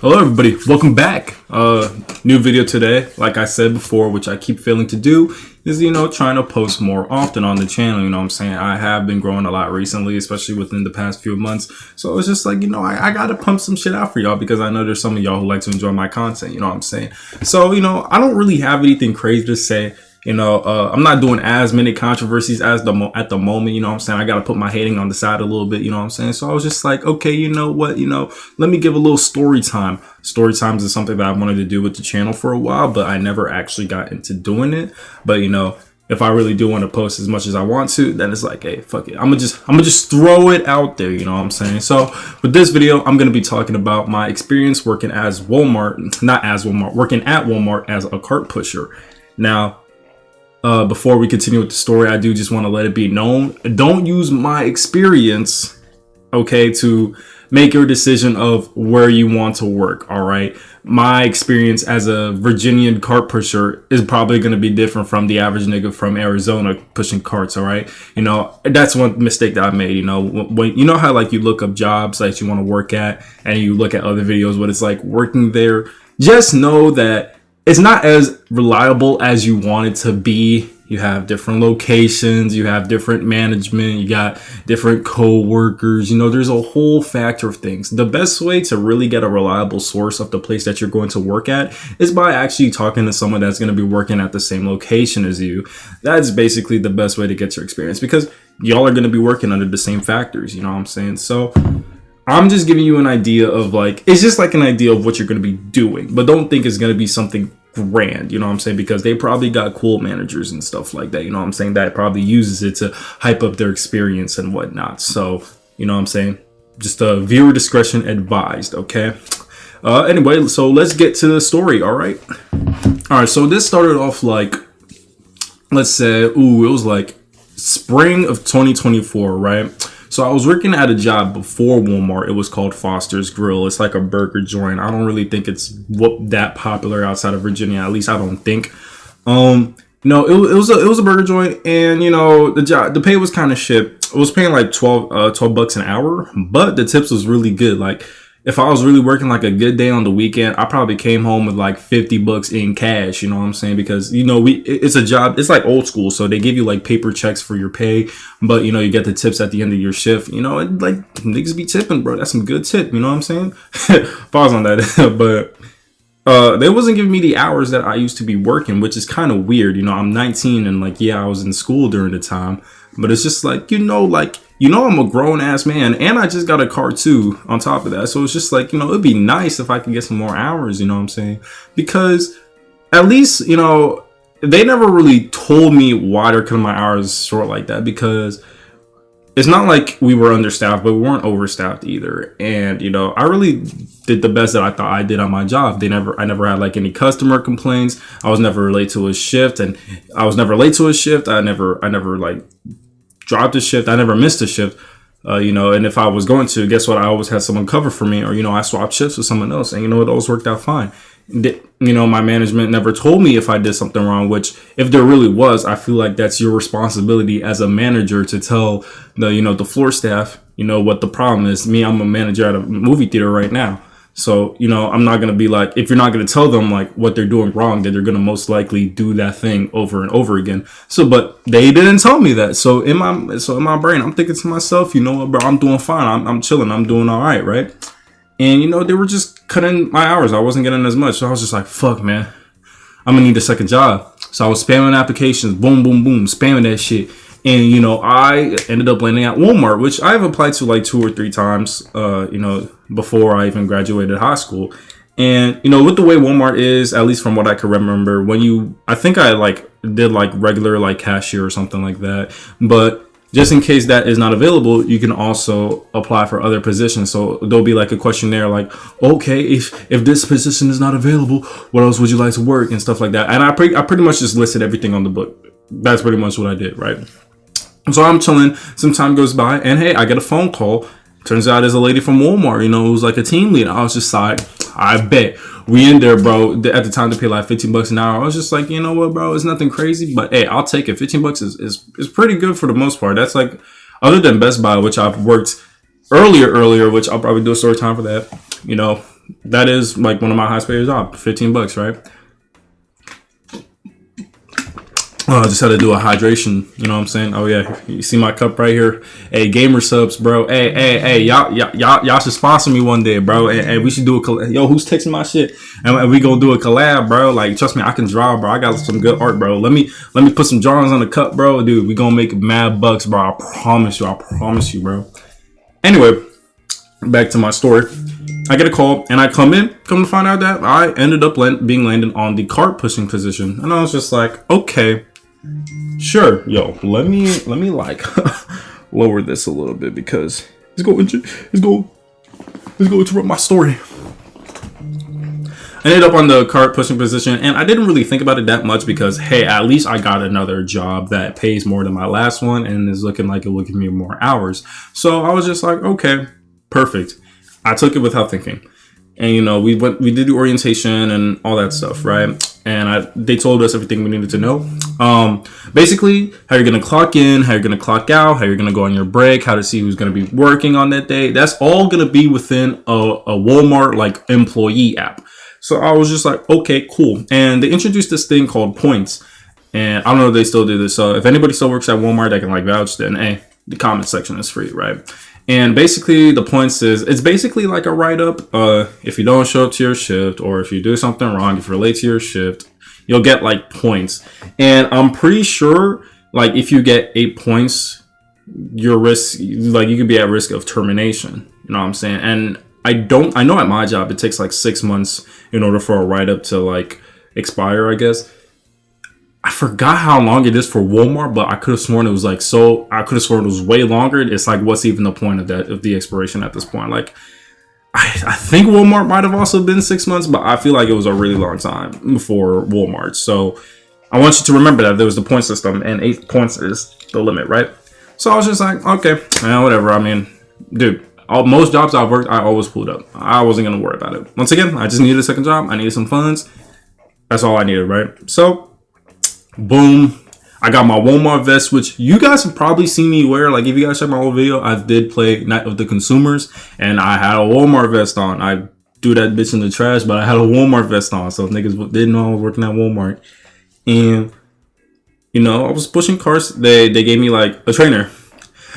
Hello everybody, welcome back. New video today. Like I said before, which I keep failing to do, is trying to post more often on the channel. What I'm saying? I have been growing a lot recently, especially within the past few months. So it's just like, I gotta pump some shit out for y'all because I know there's some of y'all who like to enjoy my content, what I'm saying? So, I don't really have anything crazy to say. I'm not doing as many controversies as at the moment, what I'm saying? I got to put my hating on the side a little bit, what I'm saying? So I was just like, okay, you know what, let me give a little story time. Story times is something that I wanted to do with the channel for a while, but I never actually got into doing it. But, if I really do want to post as much as I want to, then it's like, hey, fuck it. I'm gonna just throw it out there, what I'm saying? So with this video, I'm gonna be talking about my experience working working at Walmart as a cart pusher. Now, before we continue with the story, I do just want to let it be known, don't use my experience, okay, to make your decision of where you want to work. All right, my experience as a Virginian cart pusher is probably going to be different from the average nigga from Arizona pushing carts. All right, that's one mistake that I made. When how like you look up jobs that you want to work at and you look at other videos what it's like working there, just know that it's not as reliable as you want it to be. You have different locations, you have different management, you got different co-workers, there's a whole factor of things. The best way to really get a reliable source of the place that you're going to work at is by actually talking to someone that's going to be working at the same location as you. That's basically the best way to get your experience because y'all are going to be working under the same factors, what I'm saying? So I'm just giving you an idea of it's just like an idea of what you're going to be doing, but don't think it's going to be something grand, what I'm saying? Because they probably got cool managers and stuff like that, what I'm saying? That probably uses it to hype up their experience and whatnot. So, what I'm saying? Just viewer discretion advised, okay? Anyway, so let's get to the story, all right? All right, so this started off let's say, it was spring of 2024, right? So I was working at a job before Walmart. It was called Foster's Grill. It's like a burger joint. I don't really think it's that popular outside of Virginia. At least I don't think. No, it was a burger joint, and the pay was kind of shit. It was paying like 12 bucks an hour, but the tips was really good. Like if I was really working like a good day on the weekend, I probably came home with like 50 bucks in cash, what I'm saying? Because, it's a job, it's like old school. So they give you like paper checks for your pay, but you get the tips at the end of your shift, and like niggas be tipping, bro. That's some good tip, what I'm saying? Pause on that. But they wasn't giving me the hours that I used to be working, which is kind of weird. I'm 19 and I was in school during the time, but it's just I'm a grown ass man and I just got a car too on top of that. So it's just it'd be nice if I could get some more hours, what I'm saying? Because at least, they never really told me why they're cutting my hours short like that, because it's not like we were understaffed, but we weren't overstaffed either. And, I really did the best that I thought I did on my job. I never had any customer complaints. I was never late to a shift, and I was never late to a shift. I never dropped a shift. I never missed a shift. And if I was going to, guess what? I always had someone cover for me, or, I swapped shifts with someone else, and, it always worked out fine. My management never told me if I did something wrong, which if there really was, I feel like that's your responsibility as a manager to tell the floor staff, what the problem is. Me, I'm a manager at a movie theater right now. So, I'm not going to be if you're not going to tell them what they're doing wrong, that they're going to most likely do that thing over and over again. So, but they didn't tell me that. So in my brain, I'm thinking to myself, bro, I'm doing fine. I'm chilling. I'm doing all right. Right. And, they were just cutting my hours. I wasn't getting as much. So I was just like, fuck, man, I'm going to need a second job. So I was spamming applications, boom, boom, boom, spamming that shit. And, I ended up landing at Walmart, which I've applied to 2 or 3 times, before I even graduated high school. And, with the way Walmart is, at least from what I can remember, I think I did regular cashier or something like that. But just in case that is not available, you can also apply for other positions. So there'll be a questionnaire okay, if this position is not available, what else would you like to work and stuff like that. And I pretty much just listed everything on the book. That's pretty much what I did, right? So I'm chilling. Some time goes by, and hey, I get a phone call. Turns out there's a lady from Walmart, who's a team lead. I was just I bet we in there, bro. At the time, to pay 15 bucks an hour. I was just you know what, bro? It's nothing crazy, but hey, I'll take it. 15 bucks is pretty good for the most part. That's other than Best Buy, which I've worked earlier, which I'll probably do a story time for that. that is like one of my highest paid jobs, $15, right? I just had to do a hydration. You know what I'm saying? Oh yeah, you see my cup right here. Hey, gamer subs, bro. Hey, y'all should sponsor me one day, bro. And we should do a collab. Yo, who's texting my shit? And we gonna do a collab, bro. Like, trust me, I can draw, bro. I got some good art, bro. Let me put some drawings on the cup, bro. Dude, we gonna make mad bucks, bro. I promise you, bro. Anyway, back to my story. I get a call and I come to find out that I ended up being landed on the cart pushing position, and I was just like, okay. Sure, yo, let me like lower this a little bit because it's going to interrupt my story. I ended up on the cart pushing position, and I didn't really think about it that much because, hey, at least I got another job that pays more than my last one and is looking like it will give me more hours. So I was just like, okay, perfect. I took it without thinking. And, you know, we did the orientation and all that stuff, right? And they told us everything we needed to know. Basically, how you're going to clock in, how you're going to clock out, how you're going to go on your break, how to see who's going to be working on that day. That's all going to be within a Walmart, like, employee app. So I was just like, okay, cool. And they introduced this thing called points. And I don't know if they still do this. So if anybody still works at Walmart that can, like, vouch, then, hey, the comment section is free, right? And basically the points is, it's basically like a write-up. If you don't show up to your shift, or if you do something wrong, if you're late to your shift, you'll get like points. And I'm pretty sure like if you get 8 points, your risk, like you could be at risk of termination. You know what I'm saying? And I know at my job, it takes like 6 months in order for a write-up to like expire, I guess. I forgot how long it is for Walmart, but I could have sworn it was like I could have sworn it was way longer. It's like, what's even the point of the expiration at this point? Like, I think Walmart might have also been 6 months, but I feel like it was a really long time for Walmart. So I want you to remember that there was the point system, and 8 points is the limit, right? So I was just like, okay, whatever. I mean, dude, most jobs I've worked, I always pulled up. I wasn't gonna worry about it. Once again, I just needed a second job. I needed some funds. That's all I needed, right? So. Boom. I got my Walmart vest, which you guys have probably seen me wear. Like, if you guys check my old video, I did play Night of the Consumers, and I had a Walmart vest on. I threw that bitch in the trash, but I had a Walmart vest on, so if niggas didn't know I was working at Walmart. And, you know, I was pushing carts. They gave me, like, a trainer.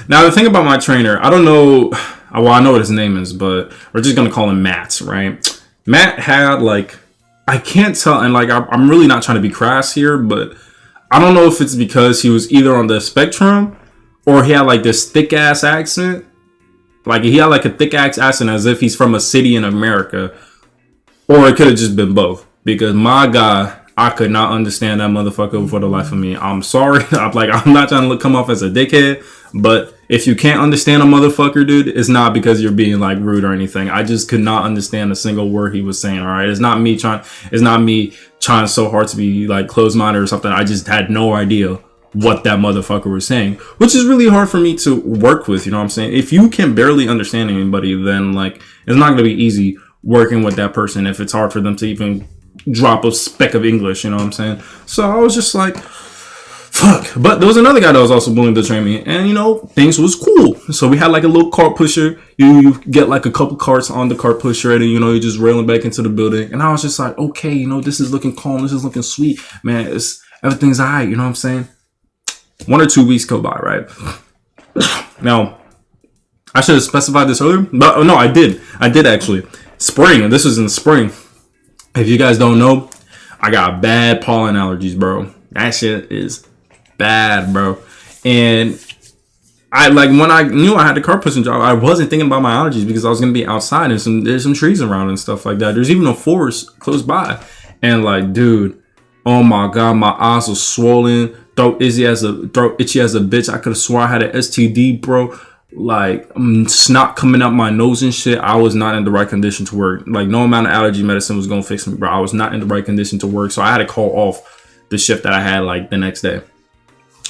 Now, the thing about my trainer, I don't know, well, I know what his name is, but we're just going to call him Matt, right? Matt had, like, I can't tell, and, like, I'm really not trying to be crass here, but I don't know if it's because he was either on the spectrum or he had like this thick ass accent. Like he had like a thick ass accent as if he's from a city in America. Or it could have just been both. Because my God, I could not understand that motherfucker for the life of me. I'm sorry. I'm not trying to come off as a dickhead. But if you can't understand a motherfucker, dude, it's not because you're being like rude or anything. I just could not understand a single word he was saying. All right. It's not me trying so hard to be like closed-minded or something. I just had no idea what that motherfucker was saying, which is really hard for me to work with. You know what I'm saying? If you can barely understand anybody, then like it's not going to be easy working with that person if it's hard for them to even drop a speck of English. You know what I'm saying? So I was just like, fuck. But there was another guy that was also willing to train me, and you know, things was cool. So we had like a little cart pusher. You get like a couple carts on the cart pusher, and you know, you're just railing back into the building. And I was just like, okay, you know, this is looking calm. This is looking sweet, man. Everything's alright. You know what I'm saying? 1 or 2 weeks go by, right? Now, I should have specified this earlier, but no, I did actually. Spring. This was in the spring. If you guys don't know, I got bad pollen allergies, bro. That shit is bad, bro. And I like when I knew I had the car pushing job, I wasn't thinking about my allergies because I was gonna be outside and there's some trees around and stuff like that. There's even a forest close by, and like, dude, oh my God, my eyes were swollen, throat itchy as a bitch. I could have swore I had an STD, bro. Like snot coming out my nose and shit. I was not in the right condition to work. Like no amount of allergy medicine was gonna fix me, bro. I was not in the right condition to work, so I had to call off the shift that I had like the next day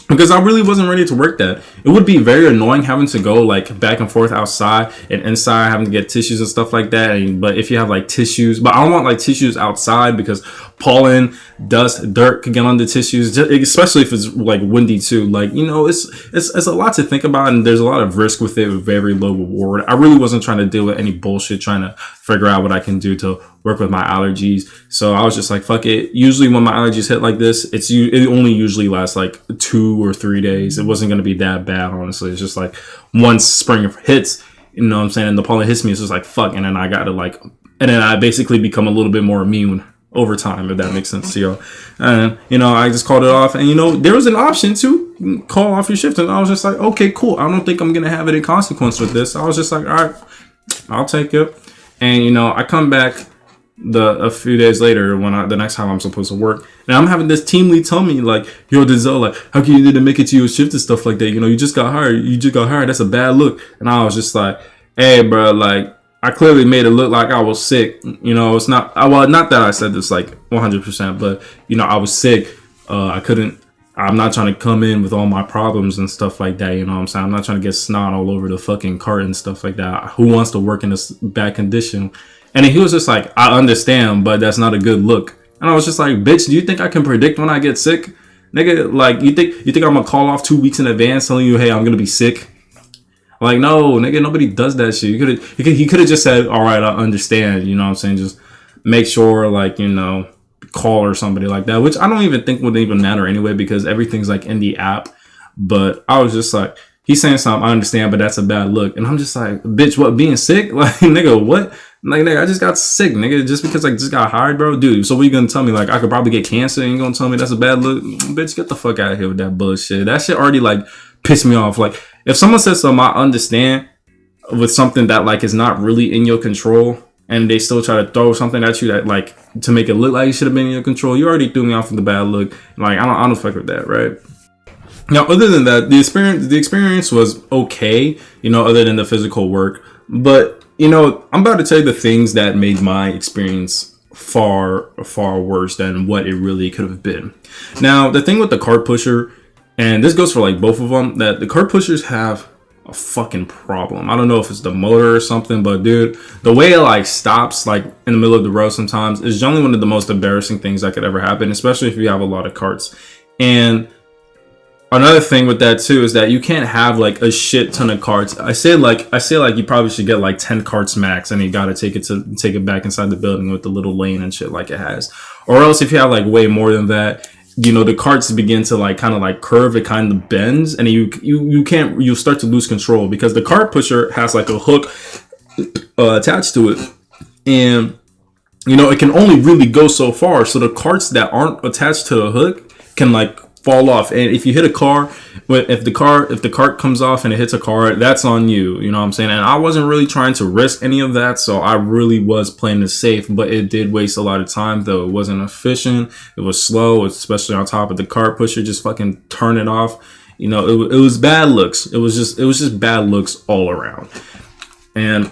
because I really wasn't ready to work that. It would be very annoying having to go like back and forth outside and inside, having to get tissues and stuff like that. But if you have like tissues, but I don't want like tissues outside because pollen, dust, dirt could get on the tissues, especially if it's like windy too. Like, you know, it's a lot to think about, and there's a lot of risk with it with very low reward. I really wasn't trying to deal with any bullshit trying to figure out what I can do to work with my allergies. So I was just like, fuck it. Usually when my allergies hit like this, it only usually lasts like 2 or 3 days. It wasn't going to be that bad, honestly. It's just like once spring hits, you know what I'm saying, and the pollen hits me, it's just like, fuck. And then I got to like, and then I basically become a little bit more immune over time, if that makes sense to you. And, you know, I just called it off. And, you know, there was an option to call off your shift. And I was just like, okay, cool. I don't think I'm going to have any consequence with this. I was just like, all right, I'll take it. And, you know, I come back a few days later when the next time I'm supposed to work. And I'm having this team lead tell me, like, yo, Denzel, like, how can you didn't make it to your shift and stuff like that? You know, you just got hired. That's a bad look. And I was just like, hey, bro, like, I clearly made it look like I was sick. You know, it's not, well, not that I said this like 100%, but, you know, I was sick. I'm not trying to come in with all my problems and stuff like that. You know what I'm saying? I'm not trying to get snot all over the fucking cart and stuff like that. Who wants to work in this bad condition? And then he was just like, I understand, but that's not a good look. And I was just like, bitch, do you think I can predict when I get sick? Nigga, like, you think I'm gonna call off 2 weeks in advance telling you, hey, I'm gonna be sick? Like, no, nigga, nobody does that shit. He could have just said, all right, I understand. You know what I'm saying? Just make sure, like, you know, call or somebody like that, which I don't even think would even matter anyway, because everything's like in the app. But I was just like, he's saying something, I understand, but that's a bad look. And I'm just like, bitch, what, being sick? Like, nigga, what? Like, nigga, I just got sick, nigga, just because I just got hired, bro. Dude, so what you gonna tell me? Like, I could probably get cancer and you gonna tell me that's a bad look? Bitch, get the fuck out of here with that bullshit. That shit already, like, pissed me off. Like, if someone says something, I understand with something that, like, is not really in your control, and they still try to throw something at you that, like, to make it look like it should have been in your control, you already threw me off with the bad look. Like, I don't fuck with that, right? Now, other than that, the experience was okay, you know, other than the physical work. But, you know, I'm about to tell you the things that made my experience far, far worse than what it really could have been. Now, the thing with the cart pusher, and this goes for like both of them, that the cart pushers have a fucking problem. I don't know if it's the motor or something, but dude, the way it like stops like in the middle of the road sometimes is generally one of the most embarrassing things that could ever happen, especially if you have a lot of carts. And another thing with that too is that you can't have like a shit ton of carts. I say like you probably should get like 10 carts max, and you gotta take it back inside the building with the little lane and shit like it has. Or else if you have like way more than that, you know, the carts begin to like kind of like curve, it kind of bends, and you'll start to lose control because the cart pusher has like a hook attached to it, and you know, it can only really go so far. So the carts that aren't attached to the hook can like fall off, and if you hit a car, if the cart comes off and it hits a car, that's on you. You know what I'm saying? And I wasn't really trying to risk any of that, so I really was playing it safe. But it did waste a lot of time, though. It wasn't efficient. It was slow, especially on top of the cart pusher. Just fucking turn it off. You know, it was bad looks. It was just bad looks all around. And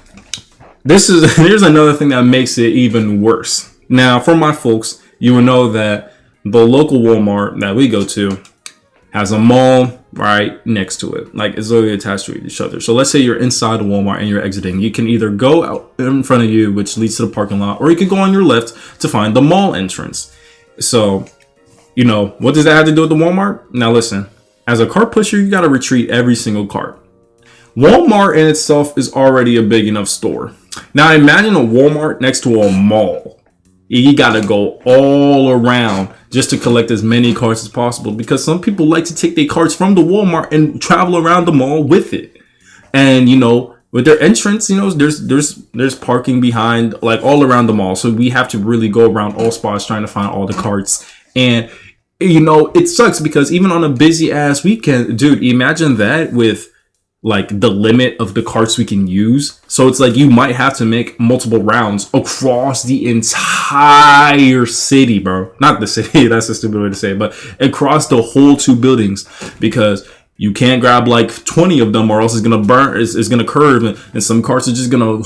here's another thing that makes it even worse. Now, for my folks, you will know that the local Walmart that we go to has a mall right next to it. Like, it's literally attached to each other. So let's say you're inside the Walmart and you're exiting. You can either go out in front of you, which leads to the parking lot, or you can go on your left to find the mall entrance. So, you know, what does that have to do with the Walmart? Now listen, as a cart pusher, you got to retreat every single cart. Walmart in itself is already a big enough store. Now imagine a Walmart next to a mall. You gotta go all around just to collect as many carts as possible, because some people like to take their carts from the Walmart and travel around the mall with it. And you know, with their entrance, you know, there's parking behind, like all around the mall. So we have to really go around all spots trying to find all the carts. And you know, it sucks because even on a busy ass weekend, dude, imagine that with like the limit of the carts we can use. So it's like you might have to make multiple rounds across the entire city, bro. Not the city, that's a stupid way to say it, but across the whole 2 buildings, because you can't grab like 20 of them or else it's gonna burn, it's gonna curve, and some carts are just gonna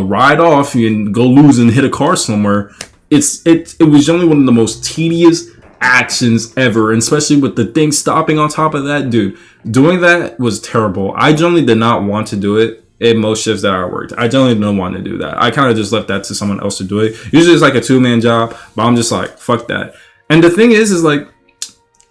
ride off and go lose and hit a car somewhere. It was generally one of the most tedious actions ever, and especially with the thing stopping on top of that, dude. Doing that was terrible. I generally did not want to do it in most shifts that I worked. I generally didn't want to do that. I kind of just left that to someone else to do it. Usually it's like a 2-man job, but I'm just like, fuck that. And the thing is like,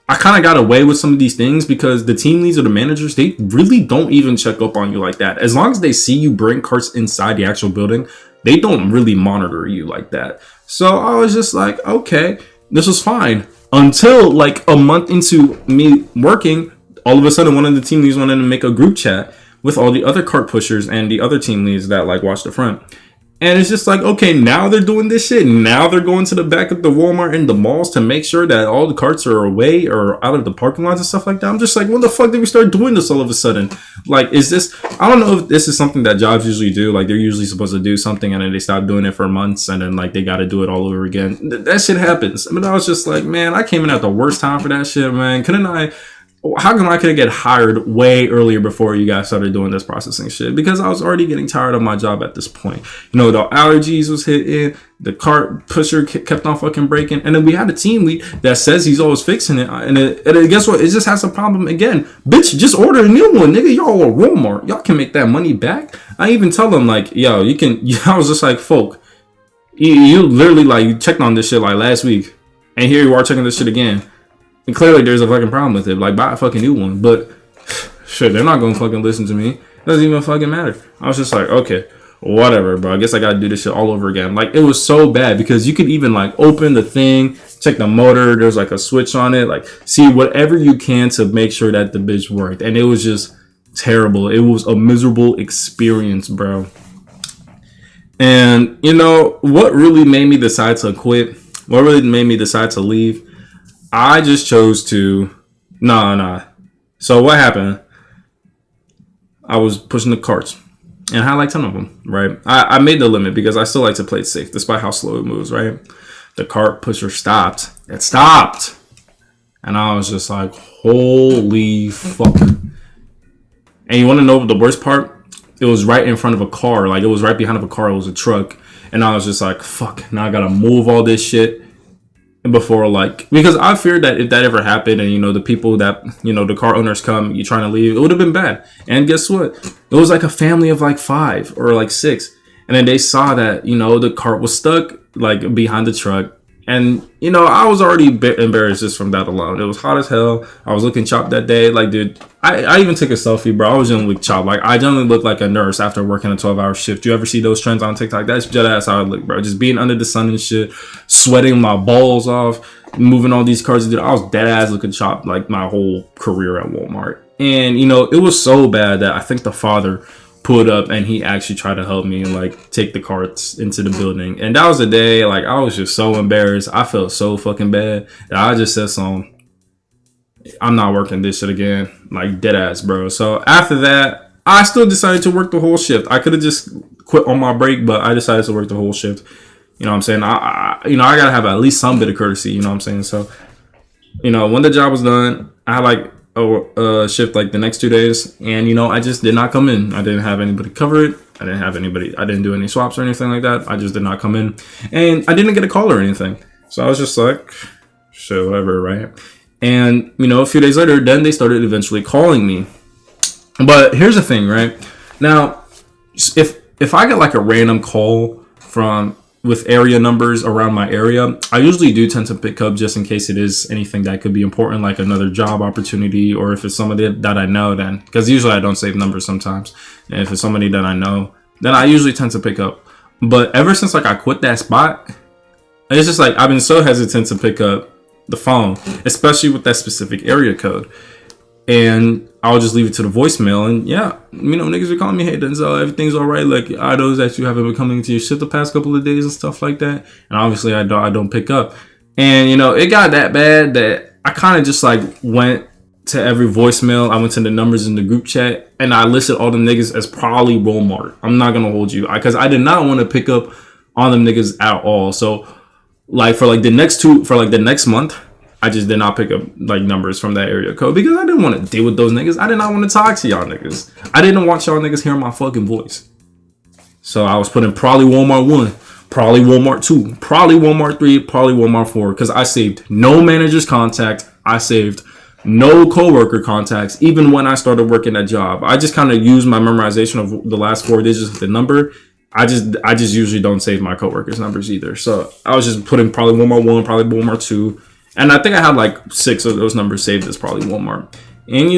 I kind of got away with some of these things because the team leads or the managers, they really don't even check up on you like that. As long as they see you bring carts inside the actual building, they don't really monitor you like that. So I was just like, okay, this was fine until like a month into me working. All of a sudden, one of the team leads wanted to make a group chat with all the other cart pushers and the other team leads that like watch the front. And it's just like, okay, now they're doing this shit. Now they're going to the back of the Walmart and the malls to make sure that all the carts are away or out of the parking lots and stuff like that. I'm just like, when the fuck did we start doing this all of a sudden? Like, is this, I don't know if this is something that jobs usually do. Like, they're usually supposed to do something and then they stop doing it for months and then like they got to do it all over again. That shit happens. But I was just like, man, I came in at the worst time for that shit, man. How come I couldn't get hired way earlier before you guys started doing this processing shit? Because I was already getting tired of my job at this point. You know, the allergies was hitting, the cart pusher kept on fucking breaking, and then we had a team lead that says he's always fixing it, and guess what? It just has a problem again. Bitch, just order a new one, nigga. Y'all are Walmart. Y'all can make that money back. I even tell them like, yo, you can. I was just like, folk, you literally like checked on this shit like last week, and here you are checking this shit again. And clearly there's a fucking problem with it. Like, buy a fucking new one. But shit, they're not gonna fucking listen to me. It doesn't even fucking matter. I was just like, okay, whatever, bro. I guess I gotta do this shit all over again. Like, it was so bad because you could even like open the thing, check the motor. There's like a switch on it. Like, see whatever you can to make sure that the bitch worked. And it was just terrible. It was a miserable experience, bro. And you know what really made me decide to quit? What really made me decide to leave? I just chose to, nah. So what happened? I was pushing the carts and I had like 10 of them, right? I made the limit because I still like to play it safe despite how slow it moves, right? The cart pusher stopped. It stopped. And I was just like, holy fuck. And you want to know the worst part? It was right in front of a car. Like, it was right behind of a car. It was a truck. And I was just like, fuck, now I gotta move all this shit. Before, like, because I feared that if that ever happened and, you know, the people that, you know, the car owners come, you trying to leave, it would have been bad. And guess what? It was like a family of like 5 or like 6. And then they saw that, you know, the cart was stuck like behind the truck. And, you know, I was already embarrassed just from that alone. It was hot as hell. I was looking chopped that day. Like, dude, I even took a selfie, bro. I was generally chopped. Like, I generally look like a nurse after working a 12-hour shift. You ever see those trends on TikTok? That's just how I look, bro. Just being under the sun and shit, sweating my balls off, moving all these cars. Dude, I was dead ass looking chopped like my whole career at Walmart. And, you know, it was so bad that I think the father pulled up and he actually tried to help me and like take the carts into the building. And that was the day, like, I was just so embarrassed. I felt so fucking bad that I just said I'm not working this shit again, like dead ass, bro. So after that, I still decided to work the whole shift. I could have just quit on my break, but I decided to work the whole shift. You know what I'm saying? I gotta have at least some bit of courtesy, you know what I'm saying? So, you know, when the job was done, I had like a shift like the next 2 days, and, you know, I just did not come in. I didn't have anybody cover it. I didn't do any swaps or anything like that. I just did not come in, and I didn't get a call or anything. So I was just like, shit, whatever, right? And, you know, a few days later, then they started eventually calling me. But here's the thing, right? Now, if I get like a random call with area numbers around my area, I usually do tend to pick up just in case it is anything that could be important, like another job opportunity, or if it's somebody that I know, then, because usually I don't save numbers sometimes. And if it's somebody that I know, then I usually tend to pick up. But ever since like I quit that spot, it's just like I've been so hesitant to pick up the phone, especially with that specific area code. And I'll just leave it to the voicemail. And yeah, you know, niggas are calling me, hey, Denzel, everything's all right. Like, I know that you haven't been coming to your shit the past couple of days and stuff like that. And obviously I don't pick up. And, you know, it got that bad that I kind of just like went to every voicemail. I went to the numbers in the group chat and I listed all the niggas as probably Walmart. I'm not going to hold you, because I did not want to pick up on them niggas at all. So like for the next month, I just did not pick up like numbers from that area code because I didn't want to deal with those niggas. I did not want to talk to y'all niggas. I didn't want y'all niggas hearing my fucking voice. So I was putting probably Walmart 1, probably Walmart 2, probably Walmart 3, probably Walmart 4, because I saved no manager's contact. I saved no coworker contacts, even when I started working that job. I just kind of used my memorization of the last 4 digits of the number. I just usually don't save my coworkers' numbers either. So I was just putting probably Walmart 1, probably Walmart 2. And I think I had like 6 of those numbers saved as probably Walmart. And,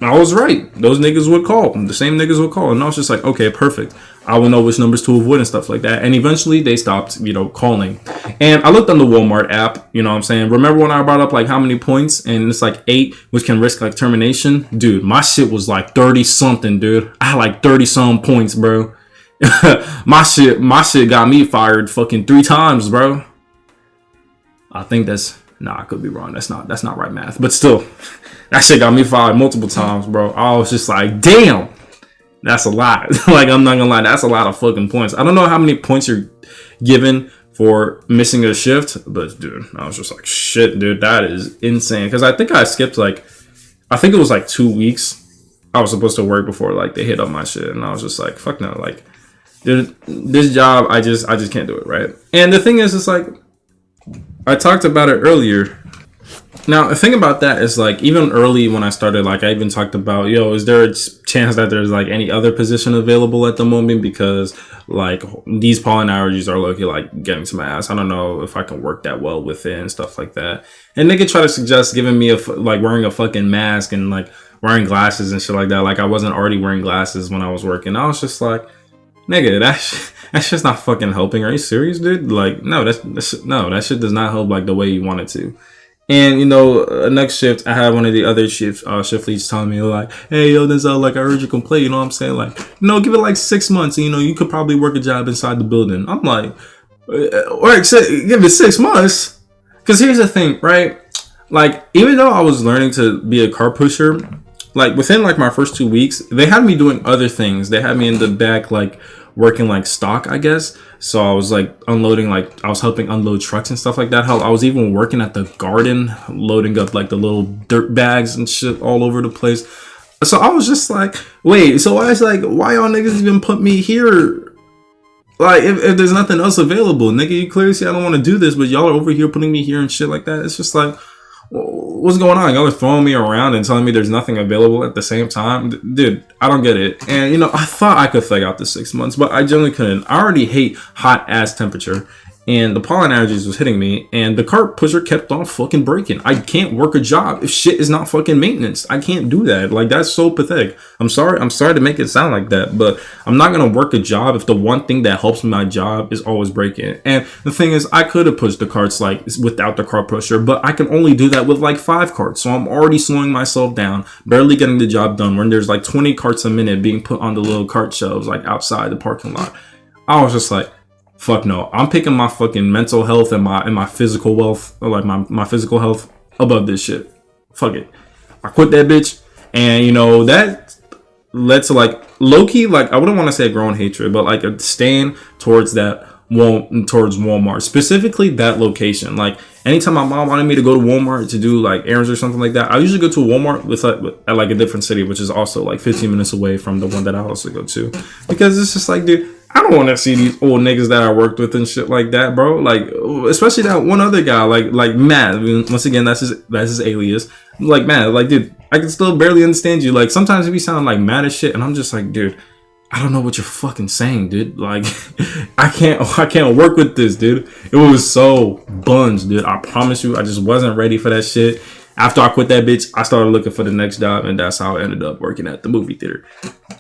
I was right. Those niggas would call. The same niggas would call. And I was just like, okay, perfect. I will know which numbers to avoid and stuff like that. And eventually they stopped, you know, calling. And I looked on the Walmart app, you know what I'm saying? Remember when I brought up like how many points, and it's like 8, which can risk like termination? Dude, my shit was like 30 something, dude. I had like 30 some points, bro. my shit got me fired fucking 3 times, bro. I think that's, nah, I could be wrong. That's not right math. But still, that shit got me fired multiple times, bro. I was just like, damn. That's a lot. Like, I'm not gonna lie, that's a lot of fucking points. I don't know how many points you're given for missing a shift, but dude, I was just like, shit, dude, that is insane. Because I think I skipped like, I think it was like 2 weeks I was supposed to work before like they hit up my shit, and I was just like, fuck no, like, dude, this job, I just can't do it, right? And the thing is, it's like, I talked about it earlier. Now, the thing about that is, like, even early when I started, like, I even talked about, yo, is there a chance that there's, like, any other position available at the moment? Because, like, these pollen allergies are looking like getting to my ass. I don't know if I can work that well with it and stuff like that. And they could try to suggest giving me, like, wearing a fucking mask and, like, wearing glasses and shit like that. Like, I wasn't already wearing glasses when I was working. I was just like, nigga, that's just not fucking helping. Are you serious, dude? Like, no, that shit does not help, like, the way you want it to. And, you know, next shift, I had one of the other shift leads telling me, like, hey, yo, Denzel, like, I heard you complain, you know what I'm saying? Like, no, give it like 6 months, and, you know, you could probably work a job inside the building. I'm like, all right, give it 6 months. Because here's the thing, right? Like, even though I was learning to be a car pusher, like, within, like, my first 2 weeks, they had me doing other things. They had me in the back, like, working, like, stock, I guess. So I was, like, unloading, like, I was helping unload trucks and stuff like that. Hell, I was even working at the garden, loading up, like, the little dirt bags and shit all over the place. So I was just like, wait, so why y'all niggas even put me here? Like, if there's nothing else available, nigga, you clearly see I don't want to do this, but y'all are over here putting me here and shit like that. It's just like, what's going on? Y'all are throwing me around and telling me there's nothing available at the same time. Dude, I don't get it. And, you know, I thought I could fake out the 6 months, but I generally couldn't. I already hate hot ass temperature, and the pollen allergies was hitting me, and the cart pusher kept on fucking breaking. I can't work a job if shit is not fucking maintenance. I can't do that. Like, that's so pathetic. I'm sorry to make it sound like that, but I'm not gonna work a job if the one thing that helps my job is always breaking. And the thing is, I could have pushed the carts like without the cart pusher, but I can only do that with like 5 carts. So I'm already slowing myself down, barely getting the job done when there's like 20 carts a minute being put on the little cart shelves like outside the parking lot. I was just like, fuck no, I'm picking my fucking mental health and my physical wealth, or like my physical health above this shit. Fuck it. I quit that bitch. And, you know, that led to like low-key, like, I wouldn't want to say a growing hatred, but like a stand towards Walmart, specifically that location. Like, anytime my mom wanted me to go to Walmart to do like errands or something like that, I usually go to Walmart at like a different city, which is also like 15 minutes away from the one that I also go to, because it's just like, dude, I don't want to see these old niggas that I worked with and shit like that, bro. Like, especially that one other guy, like Matt. I mean, once again, that's his alias. Like, Matt, like, dude, I can still barely understand you. Like, sometimes we sound like mad as shit, and I'm just like, dude, I don't know what you're fucking saying, dude. Like, I can't work with this, dude. It was so buns, dude. I promise you, I just wasn't ready for that shit. After I quit that bitch, I started looking for the next job, and that's how I ended up working at the movie theater.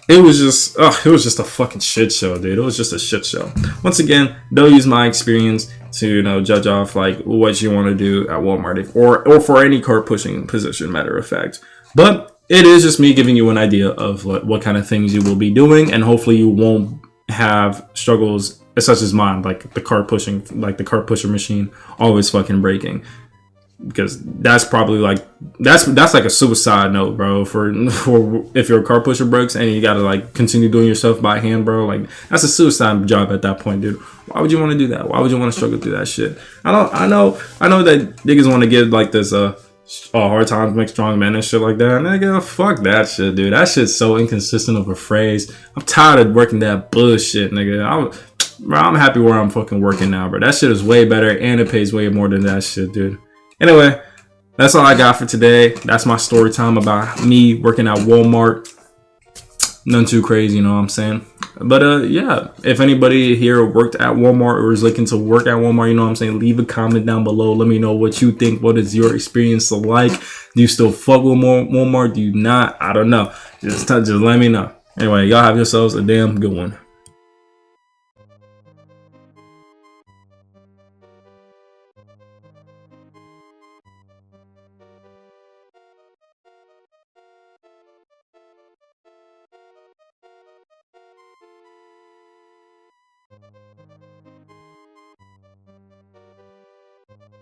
It was just a fucking shit show, dude. It was just a shit show. Once again, don't use my experience to, you know, judge off like what you want to do at Walmart or for any cart pushing position, matter of fact. But it is just me giving you an idea of what kind of things you will be doing, and hopefully you won't have struggles such as mine, like the cart pusher machine always fucking breaking. Because that's probably like that's like a suicide note, bro. For if your car pusher breaks and you gotta like continue doing your stuff by hand, bro. Like, that's a suicide job at that point, dude. Why would you want to do that? Why would you want to struggle through that shit? I know that niggas want to give like this hard times make strong men and shit like that. Nigga, fuck that shit, dude. That shit's so inconsistent of a phrase. I'm tired of working that bullshit, nigga. I'm happy where I'm fucking working now, bro. That shit is way better and it pays way more than that shit, dude. Anyway, that's all I got for today. That's my story time about me working at Walmart. Nothing too crazy, you know what I'm saying? But yeah, if anybody here worked at Walmart or is looking to work at Walmart, you know what I'm saying, leave a comment down below. Let me know what you think. What is your experience like? Do you still fuck with Walmart? Do you not? I don't know. Just let me know. Anyway, y'all have yourselves a damn good one.